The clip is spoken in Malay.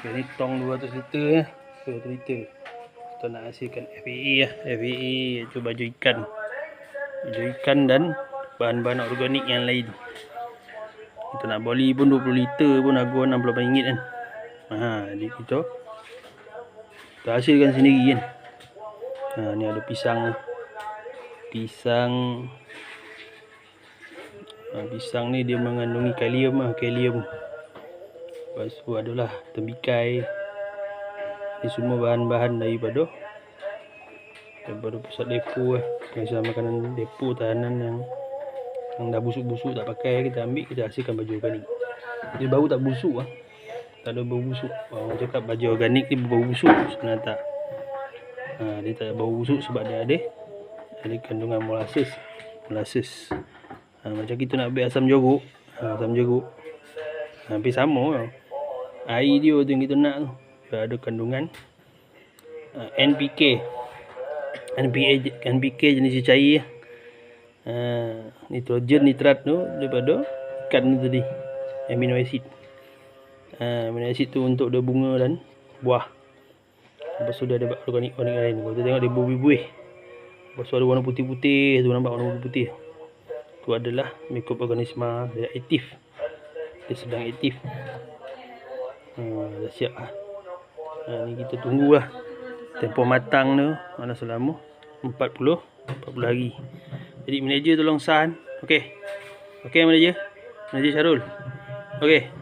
Okay, ni tong 200 liter ya. 200 liter. Kita nak hasilkan FAA ya. FAA iaitu baju ikan. Baju ikan dan bahan-bahan organik yang lain. Kita nak boli pun 20 liter pun harga RM68 kan. Jadi kita hasilkan sendiri kan. Ni ada pisang. Pisang ni dia mengandungi kalium kalium. Lepas tu adalah tembikai. Ini semua bahan-bahan daripada pusat depo Biasa makanan depo tahanan yang dah busuk-busuk tak pakai, kita ambil, kita hasilkan baju organik. Dia bau tak busuk tak ada bau busuk. Orang cakap baju organik ni bau busuk, sebenarnya tak. Dia tak bau busuk sebab dia ada kandungan molasses. Macam kita nak ambil asam jeruk, hampir sama air dia tu yang kita nak tu. Dia ada kandungan NPK jenis cair. Nitrogen, nitrat tu daripada ikan tu tadi, amino acid. Amino acid tu untuk dia bunga dan buah. Lepas tu dia ada organik lain. Kalau kita tengok dia buih-buih. Lepas tu ada warna putih-putih tu, nampak warna putih. Tu adalah mikroorganisma, dia aktif. Dia sedang aktif. Dah siap lah. Ni kita tunggulah. Tempoh matang tu mana selama 40 hari. Jadi manager tolong sign. Okey manager Syarul. Okey.